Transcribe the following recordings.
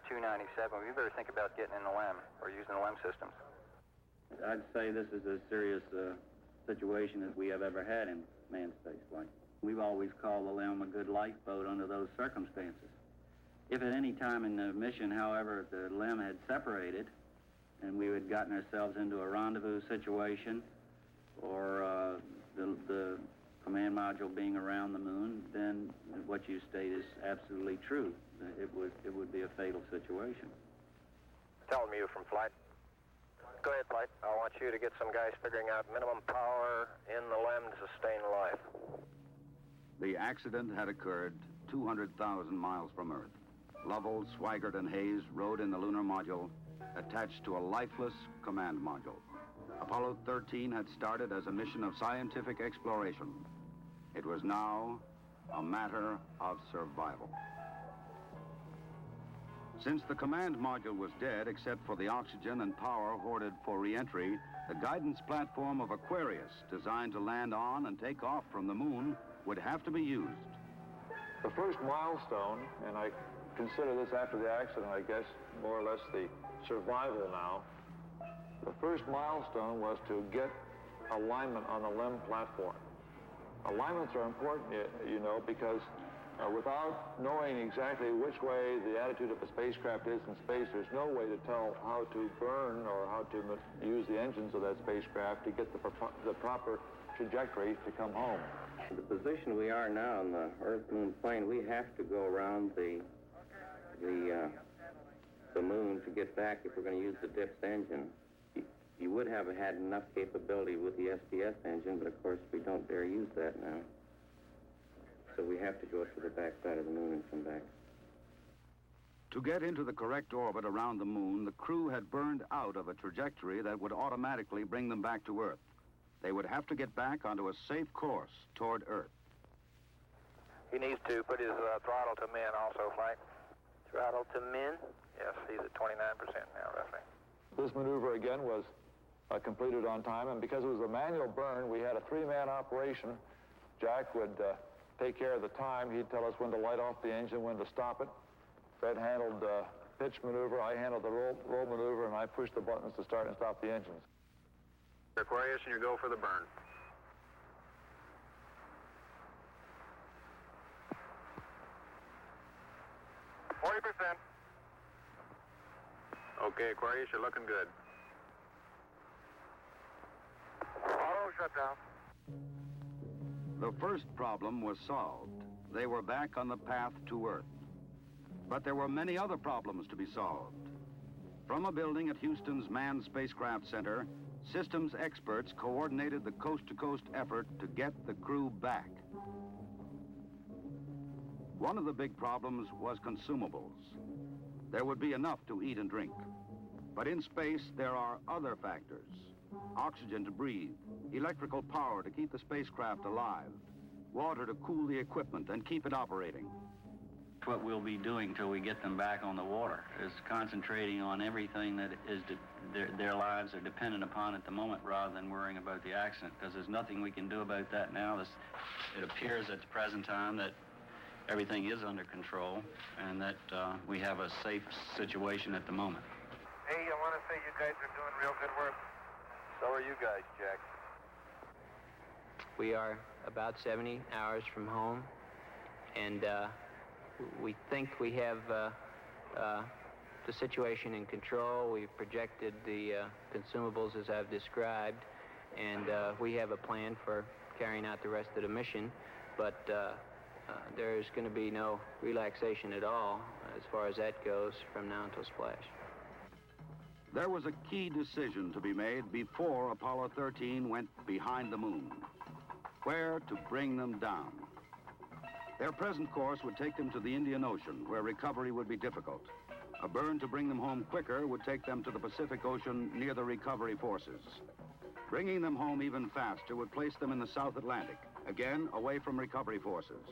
297. We better think about getting in the LEM or using the LEM systems. I'd say this is as serious a situation as we have ever had in manned spaceflight. We've always called the LEM a good lifeboat under those circumstances. If at any time in the mission, however, the LEM had separated and we had gotten ourselves into a rendezvous situation or the command module being around the moon, then what you state is absolutely true. It would be a fatal situation. Tell me you from flight. Go ahead, flight. I want you to get some guys figuring out minimum power in the LEM to sustain life. The accident had occurred 200,000 miles from Earth. Lovell, Swigert, and Hayes rode in the lunar module attached to a lifeless command module. Apollo 13 had started as a mission of scientific exploration. It was now a matter of survival. Since the command module was dead, except for the oxygen and power hoarded for re-entry, the guidance platform of Aquarius, designed to land on and take off from the moon, would have to be used. The first milestone, and I consider this after the accident, I guess, more or less the survival now. The first milestone was to get alignment on the LEM platform. Alignments are important, you know, because without knowing exactly which way the attitude of a spacecraft is in space, there's no way to tell how to burn or how to use the engines of that spacecraft to get the proper trajectory to come home. The position we are now on the Earth-Moon plane, we have to go around the moon to get back if we're going to use the DIPS engine. You would have had enough capability with the SPS engine, but of course we don't dare use that now. So we have to go to the backside of the moon and come back. To get into the correct orbit around the moon, the crew had burned out of a trajectory that would automatically bring them back to Earth. They would have to get back onto a safe course toward Earth. He needs to put his throttle to min also, flight. Throttle to min? Yes, he's at 29% now, roughly. This maneuver, again, was completed on time, and because it was a manual burn, we had a three-man operation. Jack would take care of the time. He'd tell us when to light off the engine, when to stop it. Fred handled pitch maneuver, I handled the roll maneuver, and I pushed the buttons to start and stop the engines. Aquarius, and you go for the burn. %. Okay, Aquarius, you're looking good. Auto shutdown. The first problem was solved. They were back on the path to Earth. But there were many other problems to be solved. From a building at Houston's Manned Spacecraft Center, systems experts coordinated the coast-to-coast effort to get the crew back. One of the big problems was consumables. There would be enough to eat and drink. But in space, there are other factors. Oxygen to breathe, electrical power to keep the spacecraft alive, water to cool the equipment and keep it operating. What we'll be doing till we get them back on the water is concentrating on everything that is their lives are dependent upon at the moment rather than worrying about the accident, because there's nothing we can do about that now. It appears at the present time that everything is under control and that we have a safe situation at the moment. Hey, I want to say you guys are doing real good work. So are you guys, Jack. We are about 70 hours from home, and we think we have the situation in control. We've projected the consumables as I've described, and we have a plan for carrying out the rest of the mission, but there's going to be no relaxation at all as far as that goes from now until splash. There was a key decision to be made before Apollo 13 went behind the moon. Where to bring them down. Their present course would take them to the Indian Ocean, where recovery would be difficult. A burn to bring them home quicker would take them to the Pacific Ocean near the recovery forces. Bringing them home even faster would place them in the South Atlantic, again away from recovery forces.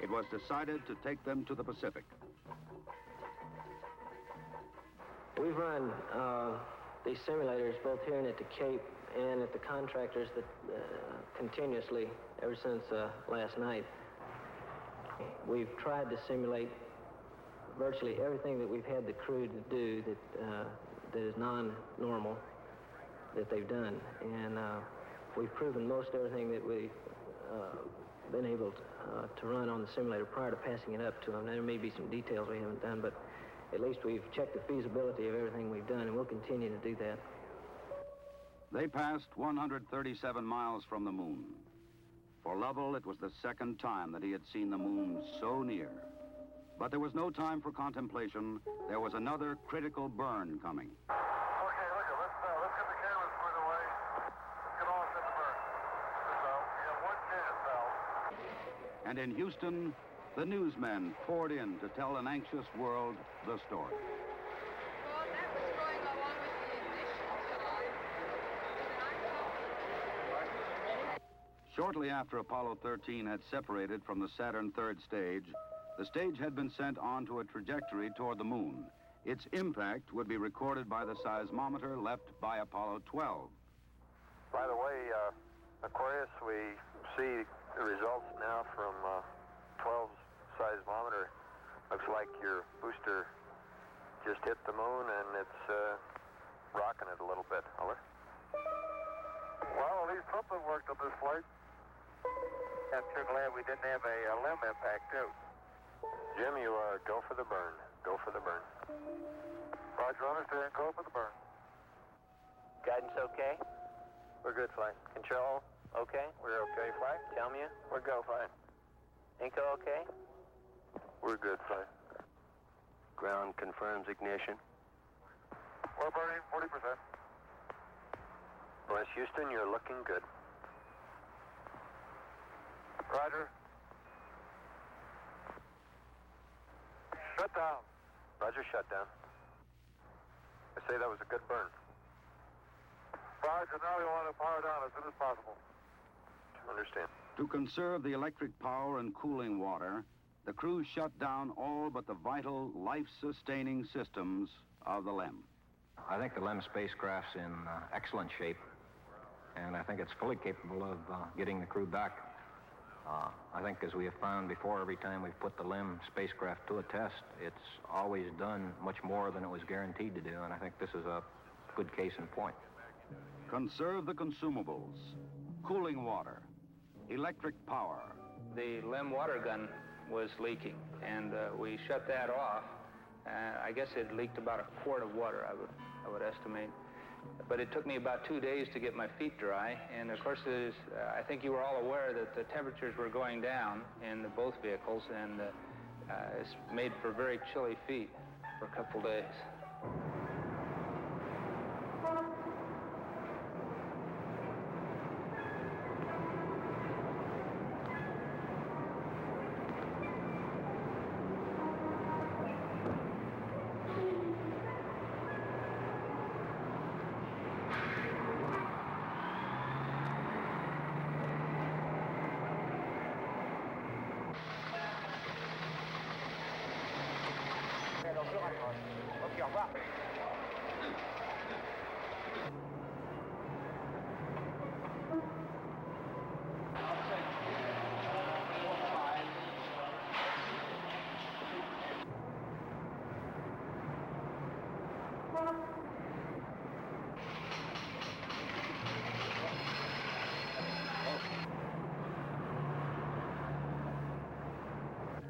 It was decided to take them to the Pacific. We've run these simulators both here and at the Cape and at the contractors that continuously ever since last night. We've tried to simulate virtually everything that we've had the crew to do that is non-normal that they've done. And we've proven most everything that we've been able to run on the simulator prior to passing it up to them. There may be some details we haven't done, but at least we've checked the feasibility of everything we've done, and we'll continue to do that. They passed 137 miles from the moon. For Lovell, it was the second time that he had seen the moon so near. But there was no time for contemplation. There was another critical burn coming. Okay, let's get the cameras put away. Let's get all set to burn. We have one chance, Al. And in Houston, the newsmen poured in to tell an anxious world the story. Well, that was going along with the ignition time. Shortly after Apollo 13 had separated from the Saturn third stage, the stage had been sent on to a trajectory toward the moon. Its impact would be recorded by the seismometer left by Apollo 12. By the way, Aquarius, we see the results now from 12's seismometer. Looks like your booster just hit the moon and it's rocking it a little bit. Over. Well, at least something worked on this flight. I'm sure glad we didn't have a limb impact, too. Jim, you go for the burn. Go for the burn. Roger, understand. Go for the burn. Guidance okay? We're good, flight. Control okay? We're okay, flight. Tell me we're go, flight. Inco okay? We're good, flight. Ground confirms ignition. We're burning 40%. West Houston, you're looking good. Roger. Shut down. Roger, shut down. I say that was a good burn. Roger, now we want to power down as soon as possible. Understand. To conserve the electric power and cooling water, the crew shut down all but the vital, life-sustaining systems of the LEM. I think the LEM spacecraft's in excellent shape, and I think it's fully capable of getting the crew back. I think, as we have found before, every time we've put the LEM spacecraft to a test, it's always done much more than it was guaranteed to do, and I think this is a good case in point. Conserve the consumables, cooling water, electric power. The LEM water gun was leaking, and we shut that off. I guess it leaked about a quart of water, I would estimate. But it took me about 2 days to get my feet dry, and of course, I think you were all aware that the temperatures were going down in both vehicles, and it's made for very chilly feet for a couple days.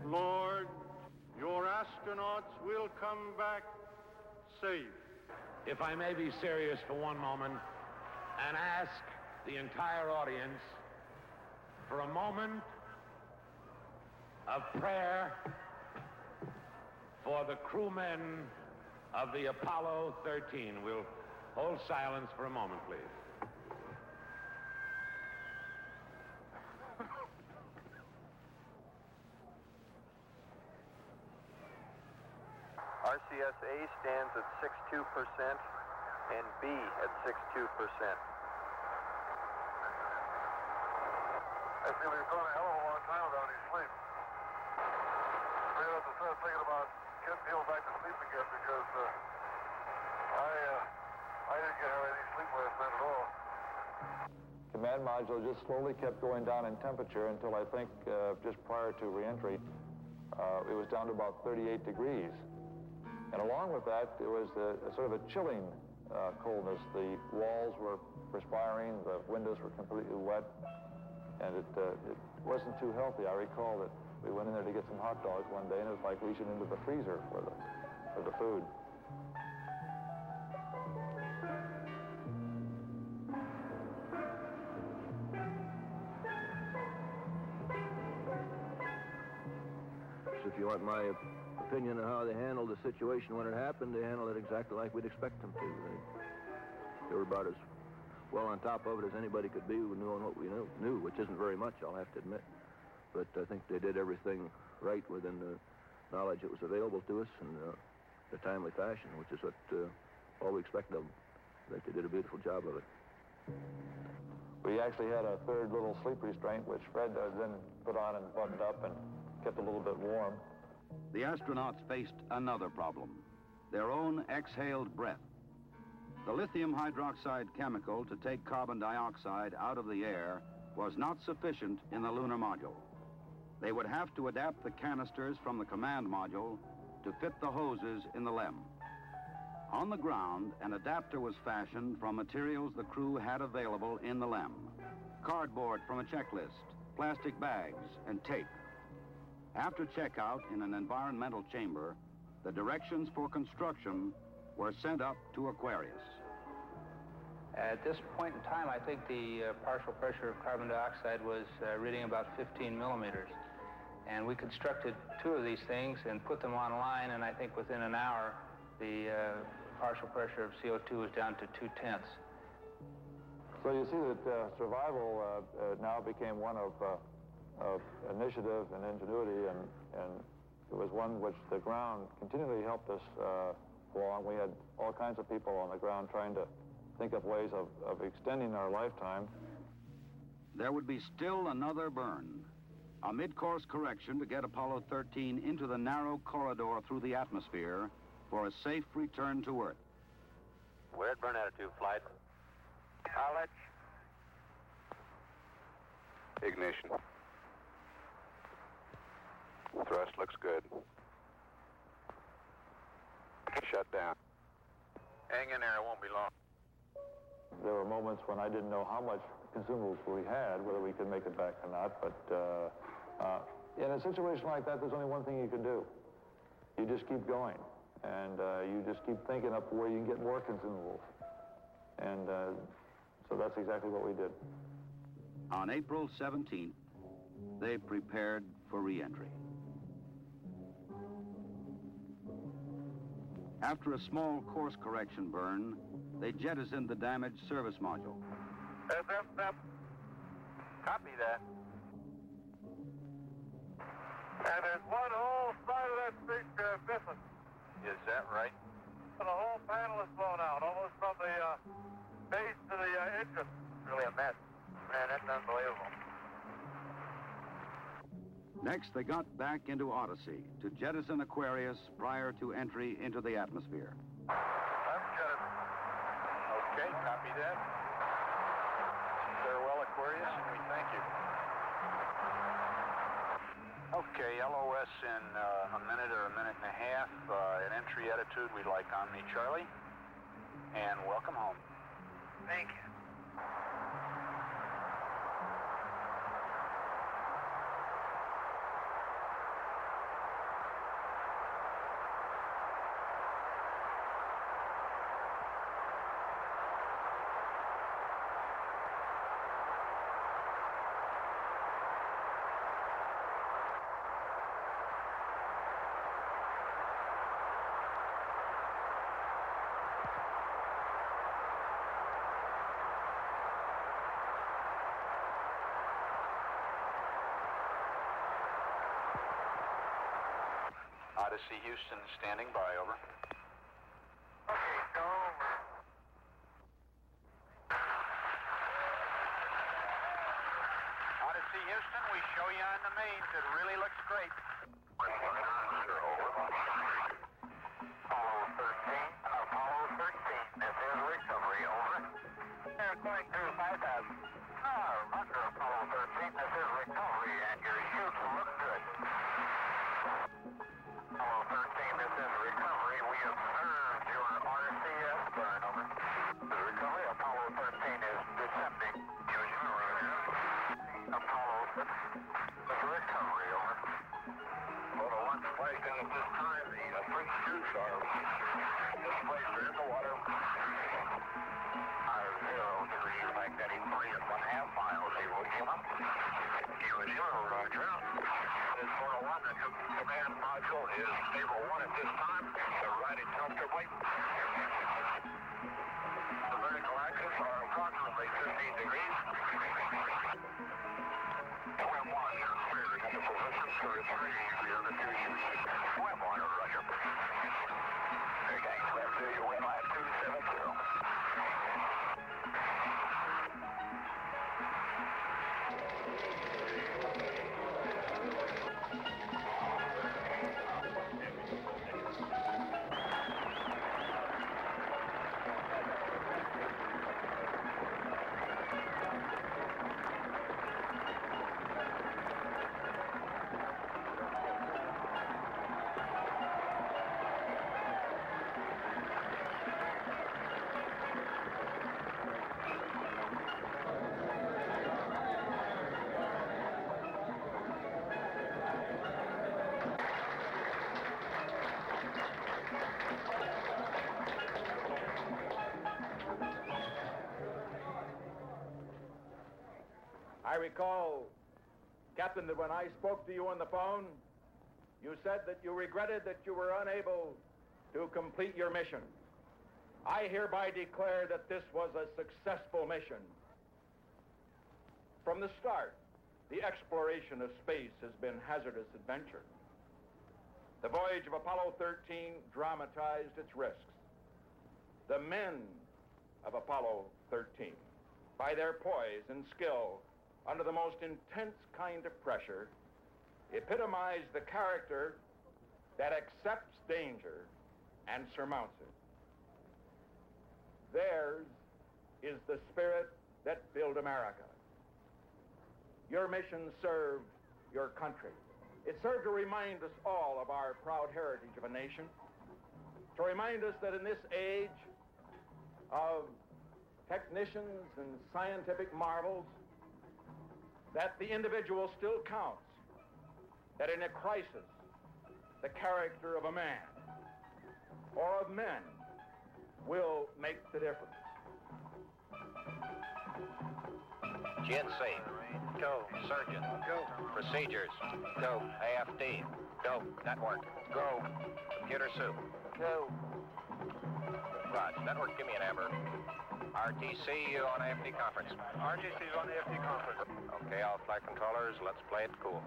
Lord, your astronauts will come back safe. If I may be serious for one moment and ask the entire audience for a moment of prayer for the crewmen of the Apollo 13. We'll hold silence for a moment, please. RCS-A stands at 62% and B at 62%. I see we've gone a hell of a long time without any sleep. We're going to have to start thinking about getting people back to sleep again because I didn't have any sleep last night at all. Command module just slowly kept going down in temperature until I think just prior to reentry, it was down to about 38 degrees. And along with that, there was a sort of a chilling coldness. The walls were perspiring, the windows were completely wet, and it wasn't too healthy. I recall that we went in there to get some hot dogs one day, and it was like reaching into the freezer for the food. If you want my opinion on how they handled the situation when it happened, they handled it exactly like we'd expect them to. They were about as well on top of it as anybody could be, knowing what we knew, which isn't very much, I'll have to admit. But I think they did everything right within the knowledge that was available to us in a timely fashion, which is what all we expect of them. I think they did a beautiful job of it. We actually had a third little sleep restraint, which Fred then put on and buttoned up and kept a little bit warm. The astronauts faced another problem, their own exhaled breath. The lithium hydroxide chemical to take carbon dioxide out of the air was not sufficient in the lunar module. They would have to adapt the canisters from the command module to fit the hoses in the LEM. On the ground, an adapter was fashioned from materials the crew had available in the LEM. Cardboard from a checklist, plastic bags, and tape. After checkout in an environmental chamber, the directions for construction were sent up to Aquarius. At this point in time, I think the partial pressure of carbon dioxide was reading about 15 millimeters. And we constructed 2 of these things and put them online, and I think within an hour, the partial pressure of CO2 was down to 0.2. So you see that survival now became one of initiative and ingenuity, and it was one which the ground continually helped us along. We had all kinds of people on the ground trying to think of ways of extending our lifetime. There would be still another burn, a mid-course correction to get Apollo 13 into the narrow corridor through the atmosphere for a safe return to Earth. We're at burn attitude, flight. Knowledge. Ignition. Thrust looks good. Shut down. Hang in there, it won't be long. There were moments when I didn't know how much consumables we had, whether we could make it back or not, but in a situation like that, there's only one thing you can do. You just keep going, and you just keep thinking up where you can get more consumables. And so that's exactly what we did. On April 17th, they prepared for re-entry. After a small course correction burn, they jettisoned the damaged service module. FM. Copy that. And there's one whole side of that spacecraft missing. Is that right? And the whole panel is blown out, almost from the base to the engine. Really a mess. Man, that's unbelievable. Next, they got back into Odyssey to jettison Aquarius prior to entry into the atmosphere. I'm jettisoned. Okay, copy that. Farewell, Aquarius, and we thank you. Okay, LOS in a minute or a minute and a half. At entry attitude, we'd like Omni Charlie. And welcome home. Thank you. Odyssey Houston standing by, over. Okay, go over. Odyssey Houston, we show you on the mains. It really looks great. Apollo 13, this is recovery, over. They're going through 5,000. Roger, Apollo 13, this is recovery, and your chutes look good. Placer in the water. 0 degrees, magnetic 3.5 miles. 0 Lima. 0, roger. This is 401. The command module is stable 1 at this time. The righted comfortably. The vertical axis are approximately 15 degrees. Swim 1, you're clear to get the position. 3, the other 2, you swim 1, roger. Okay, swim 2, you win lap 270. I recall, Captain, that when I spoke to you on the phone, you said that you regretted that you were unable to complete your mission. I hereby declare that this was a successful mission. From the start, the exploration of space has been hazardous adventure. The voyage of Apollo 13 dramatized its risks. The men of Apollo 13, by their poise and skill, under the most intense kind of pressure, epitomize the character that accepts danger and surmounts it. Theirs is the spirit that built America. Your mission served your country. It served to remind us all of our proud heritage of a nation, to remind us that in this age of technicians and scientific marvels, that the individual still counts, that in a crisis, the character of a man or of men will make the difference. GNC. Go. Surgeon. Go. Procedures. Go. AFD. Go. Network. Go. Computer soup. Go. Raj, network, give me an amber. RTC on AFD conference. RTC's on the FD conference. Okay, all flight controllers, let's play it cool.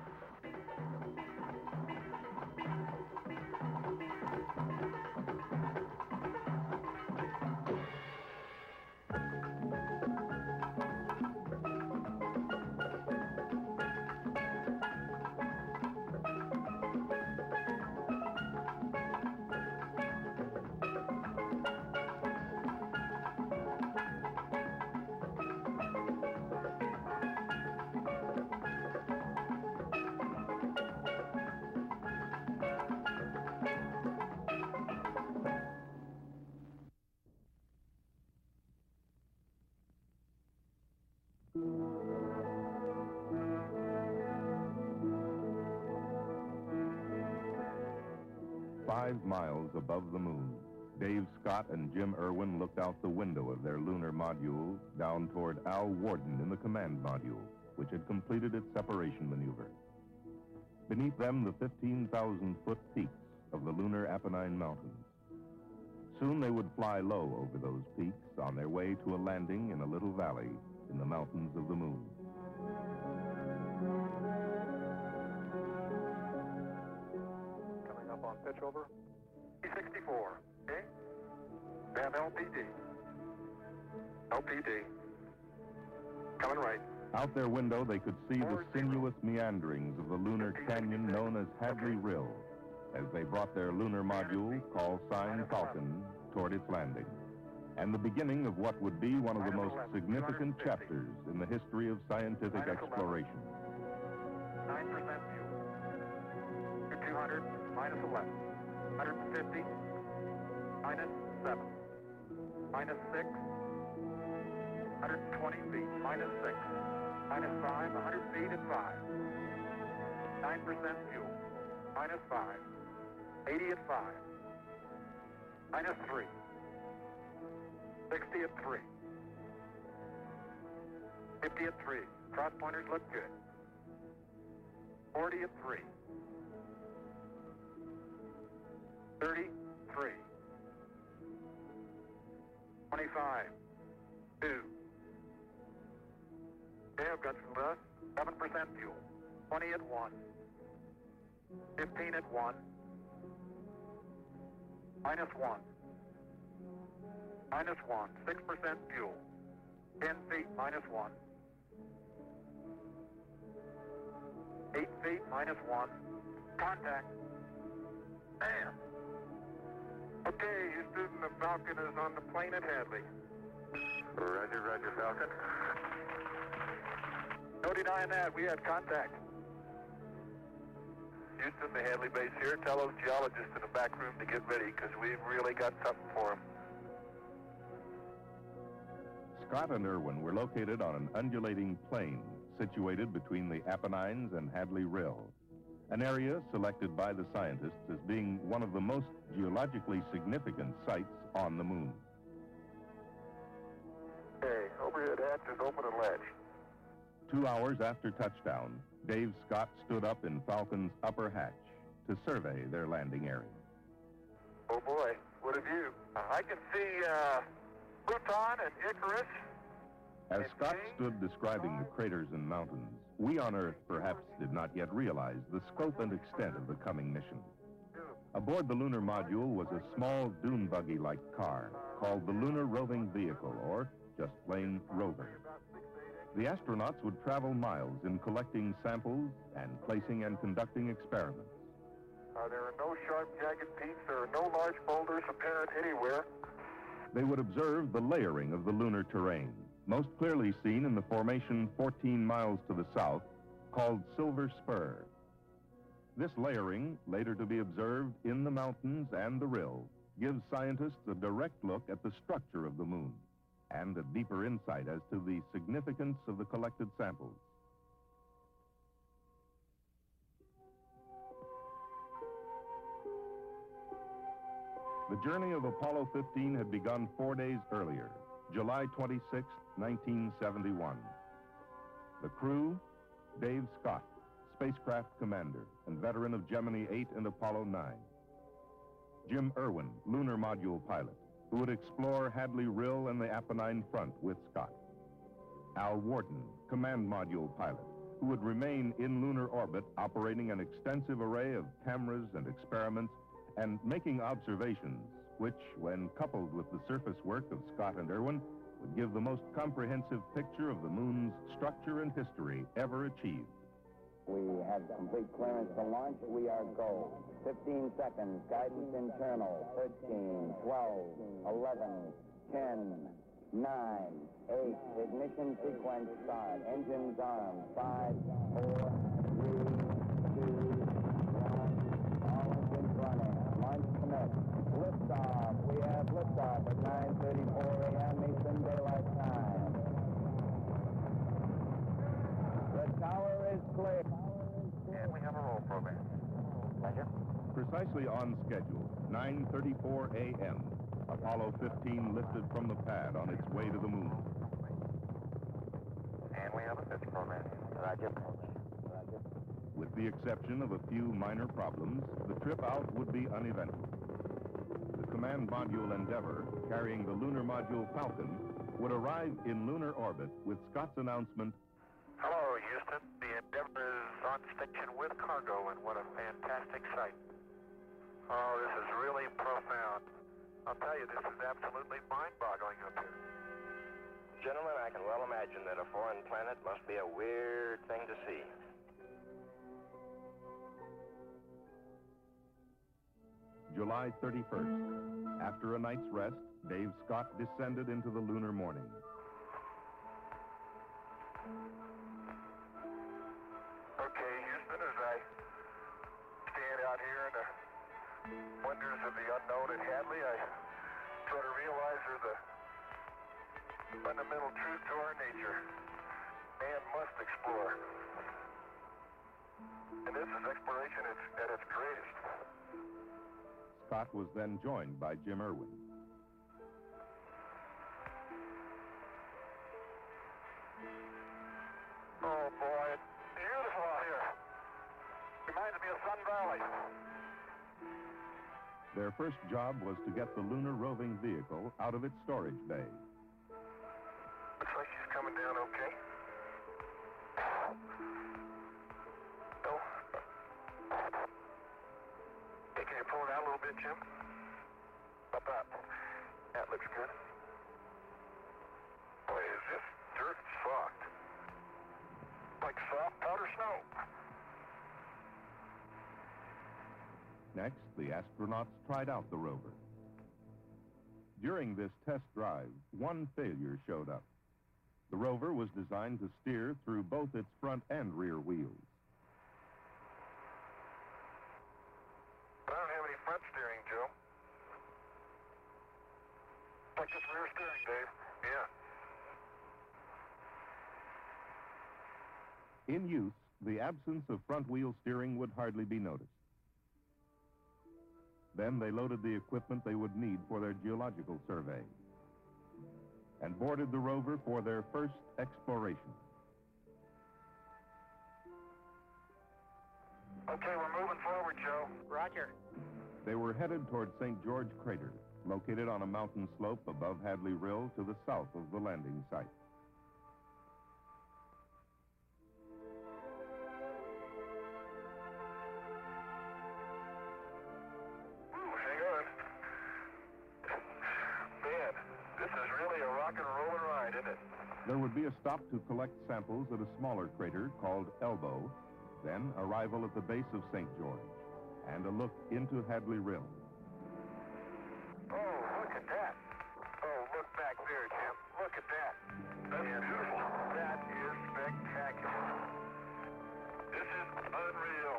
"5 miles above the moon, Dave Scott and Jim Irwin looked out the window of their lunar module down toward Al Warden in the command module, which had completed its separation maneuver. Beneath them, the 15,000-foot peaks of the lunar Apennine Mountains. Soon they would fly low over those peaks on their way to a landing in a little valley in the mountains of the moon. Coming up on pitch over. 64. Okay. We have LPD. LPD. Coming right. Out their window, they could see the sinuous meanderings of the lunar canyon known as Hadley Rill as they brought their lunar module, call sign Falcon, toward its landing, and the beginning of what would be one of the most significant chapters in the history of scientific exploration. 9% fuel. 200, minus 11. 150, minus 7. Minus 6. 120 feet, minus 6. Minus 5, 100 feet at 5. 9% fuel. Minus 5. 80 at 5. Minus 3. 60 at 3. 50 at 3. Cross pointers look good. 40 at 3. 33. 25. 2. Okay, I've got some 7% fuel. 20 at 1. 15 at 1. Minus 1. Minus 1. 6% fuel. 10 feet, minus 1. 8 feet, minus 1. Contact. Bam! Okay, Houston, the Falcon is on the plane at Hadley. Roger, roger, Falcon. No denying that, we had contact. Houston, the Hadley base here. Tell those geologists in the back room to get ready, because we've really got something for them. Scott and Irwin were located on an undulating plain situated between the Apennines and Hadley Rill, an area selected by the scientists as being one of the most geologically significant sites on the moon. Okay, overhead hatch is open and latch. 2 hours after touchdown, Dave Scott stood up in Falcon's upper hatch to survey their landing area. Oh boy, what a view. I can see Pluton and Icarus. As Scott stood describing the craters and mountains, we on Earth perhaps did not yet realize the scope and extent of the coming mission. Aboard the lunar module was a small dune buggy-like car called the Lunar Roving Vehicle, or just plain rover. The astronauts would travel miles in collecting samples and placing and conducting experiments. There are no sharp, jagged peaks. There are no large boulders apparent anywhere. They would observe the layering of the lunar terrain, most clearly seen in the formation 14 miles to the south, called Silver Spur. This layering, later to be observed in the mountains and the rill, gives scientists a direct look at the structure of the moon and a deeper insight as to the significance of the collected samples. The journey of Apollo 15 had begun 4 days earlier, July 26, 1971. The crew, Dave Scott, spacecraft commander and veteran of Gemini 8 and Apollo 9. Jim Irwin, lunar module pilot, who would explore Hadley Rill and the Apennine front with Scott. Al Warden, command module pilot, who would remain in lunar orbit operating an extensive array of cameras and experiments and making observations, which, when coupled with the surface work of Scott and Irwin, would give the most comprehensive picture of the moon's structure and history ever achieved. We have complete clearance to launch. We are go. 15 seconds. Guidance internal. 13, 12, 11, 10, 9, 8. Ignition sequence start. Engines armed. 5, 4, 3, 2, 1. All engines running. Launch commit. Liftoff. We have liftoff at 9:34 a.m. Eastern Daylight Time. The tower is clear. And we have a roll program. Roger. Precisely on schedule, 9:34 a.m., Apollo 15 lifted from the pad on its way to the moon. And we have a pitch program. Roger. Roger. With the exception of a few minor problems, the trip out would be uneventful. The command module Endeavour, carrying the lunar module Falcon, would arrive in lunar orbit with Scott's announcement, Hello, Houston. The Endeavour is on station with cargo, and what a fantastic sight. Oh, this is really profound. I'll tell you, this is absolutely mind-boggling up here. Gentlemen, I can well imagine that a foreign planet must be a weird thing to see. July 31st. After a night's rest, Dave Scott descended into the lunar morning. Okay, Houston, as I stand out here in the wonders of the unknown at Hadley, I try to realize there's a fundamental truth to our nature. Man must explore. And this is exploration at its greatest. Scott was then joined by Jim Irwin. Oh, boy, it's beautiful out here. Reminds me of Sun Valley. Their first job was to get the lunar roving vehicle out of its storage bay. Looks like she's coming down okay. Oh. Hey, can you pull it out a little bit, Jim? About that. That looks good. Boy, is this dirt soft. Like soft powder snow. Next, the astronauts tried out the rover. During this test drive, one failure showed up. The rover was designed to steer through both its front and rear wheels. I don't have any front steering, Joe. Like this rear steering, Dave. Yeah. In use, the absence of front wheel steering would hardly be noticed. Then they loaded the equipment they would need for their geological survey and boarded the rover for their first exploration. Okay, we're moving forward, Joe. Roger. They were headed toward St. George Crater, located on a mountain slope above Hadley Rill to the south of the landing site. There would be a stop to collect samples at a smaller crater called Elbow, then arrival at the base of St. George, and a look into Hadley Rill. Oh, look at that. Oh, look back there, Jim. Look at that. That's beautiful. That is spectacular. This is unreal.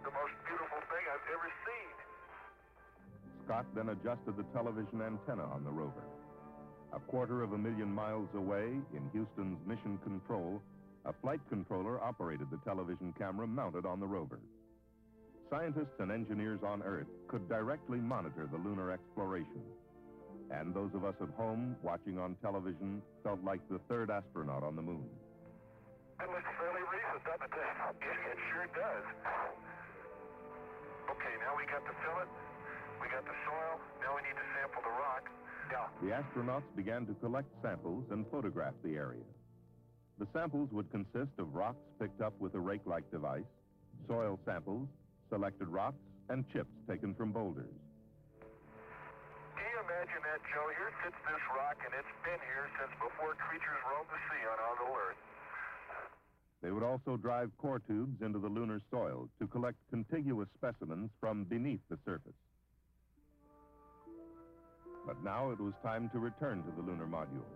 The most beautiful thing I've ever seen. Scott then adjusted the television antenna on the rover. 250,000 miles away, in Houston's Mission Control, a flight controller operated the television camera mounted on the rover. Scientists and engineers on Earth could directly monitor the lunar exploration. And those of us at home watching on television felt like the third astronaut on the moon. It looks fairly recent, doesn't it? It sure does. Okay, now we got the fillet, we got the soil, now we need to sample the rock. The astronauts began to collect samples and photograph the area. The samples would consist of rocks picked up with a rake-like device, soil samples, selected rocks, and chips taken from boulders. Can you imagine that, Joe? Here sits this rock, and it's been here since before creatures roamed the sea on our little Earth. They would also drive core tubes into the lunar soil to collect contiguous specimens from beneath the surface. But now it was time to return to the lunar module.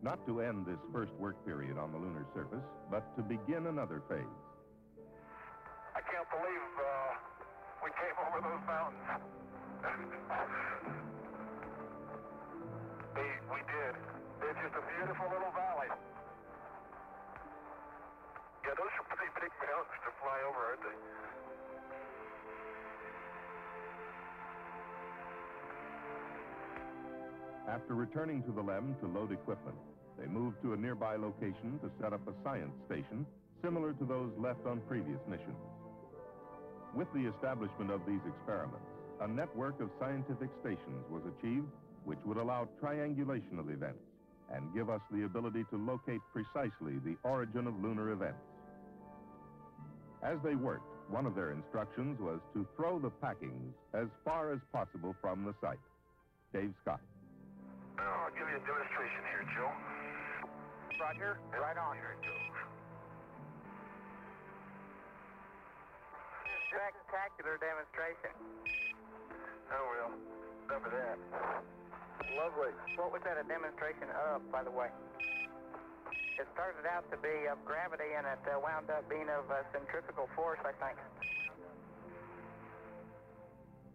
Not to end this first work period on the lunar surface, but to begin another phase. I can't believe we came over those mountains. We did. It's just a beautiful little valley. Yeah, those are pretty big mountains to fly over, aren't they? After returning to the LEM to load equipment, they moved to a nearby location to set up a science station similar to those left on previous missions. With the establishment of these experiments, a network of scientific stations was achieved which would allow triangulation of events and give us the ability to locate precisely the origin of lunar events. As they worked, one of their instructions was to throw the packings as far as possible from the site. Dave Scott. I'll give you a demonstration here, Joe. Roger. Right on. Here it goes. Spectacular demonstration. Oh, well. Enough of that. Lovely. What was that a demonstration of, by the way? It started out to be of gravity, and it wound up being of centrifugal force, I think.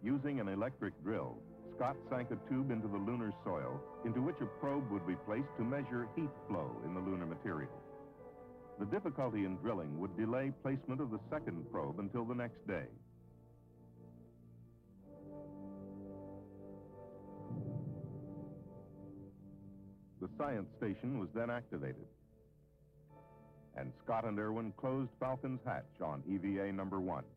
Using an electric drill, Scott sank a tube into the lunar soil, into which a probe would be placed to measure heat flow in the lunar material. The difficulty in drilling would delay placement of the second probe until the next day. the science station was then activated. And Scott and Irwin closed Falcon's hatch on EVA number 1. And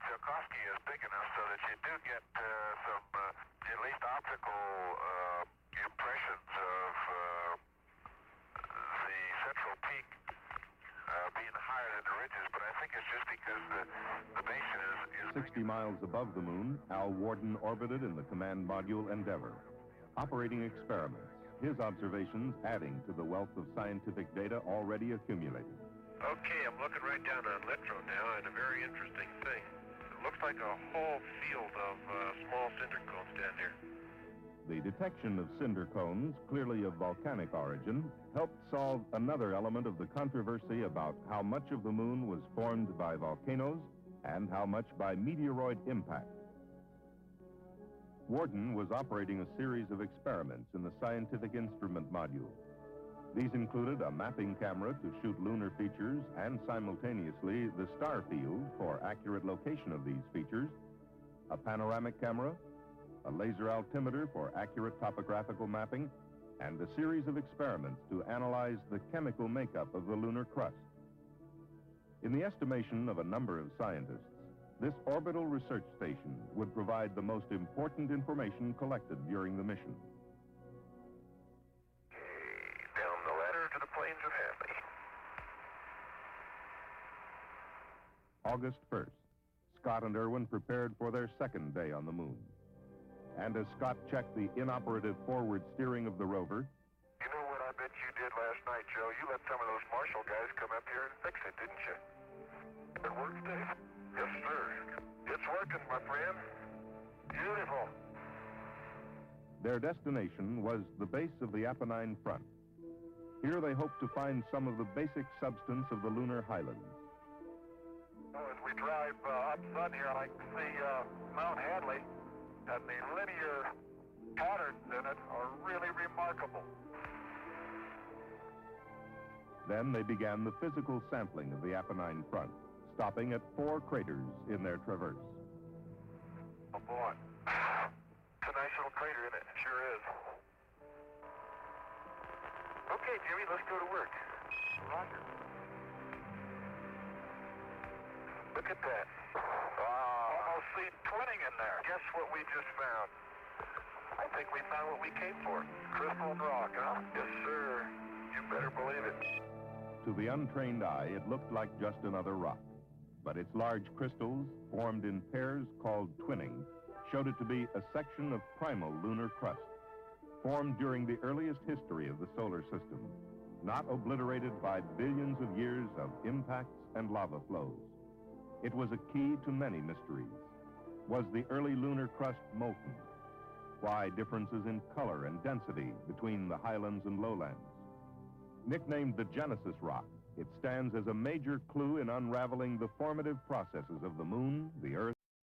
Tsiolkovsky is big enough so that you do get some, at least optical impressions of the central peak being higher than the ridges, but I think it's just because the basin is 60 miles above the moon, Al Warden orbited in the command module Endeavour, operating experiments, his observations adding to the wealth of scientific data already accumulated. Okay, I'm looking right down on Litro now, and a very interesting thing. It looks like a whole field of small cinder cones down here. The detection of cinder cones, clearly of volcanic origin, helped solve another element of the controversy about how much of the moon was formed by volcanoes and how much by meteoroid impact. Warden was operating a series of experiments in the scientific instrument module. These included a mapping camera to shoot lunar features and simultaneously the star field for accurate location of these features, a panoramic camera, a laser altimeter for accurate topographical mapping, and a series of experiments to analyze the chemical makeup of the lunar crust. In the estimation of a number of scientists, this orbital research station would provide the most important information collected during the mission. Down the ladder to the plains of Hadley. August 1st, Scott and Irwin prepared for their second day on the moon. And as Scott checked the inoperative forward steering of the rover, You know what I bet you did last night, Joe? You let some of those Marshall guys come up here and fix it, didn't you? It works, Dave? Yes, sir. It's working, my friend. Beautiful. their destination was the base of the Apennine Front. Here they hoped to find some of the basic substance of the lunar highlands. As we drive up sun here, I can see Mount Hadley, and the linear patterns in it are really remarkable. Then they began the physical sampling of the Apennine Front, stopping at 4 craters in their traverse. Oh, boy. It's a nice little crater, isn't it? It sure is. Okay, Jimmy, let's go to work. Roger. Look at that. Almost see twinning in there. Guess what we just found? I think we found what we came for. Crystal and rock, huh? Yes, sir. You better believe it. To the untrained eye, it looked like just another rock. But its large crystals, formed in pairs called twinning, showed it to be a section of primal lunar crust, formed during the earliest history of the solar system, not obliterated by billions of years of impacts and lava flows. It was a key to many mysteries. Was the early lunar crust molten? Why differences in color and density between the highlands and lowlands? Nicknamed the Genesis Rock, it stands as a major clue in unraveling the formative processes of the moon, the Earth,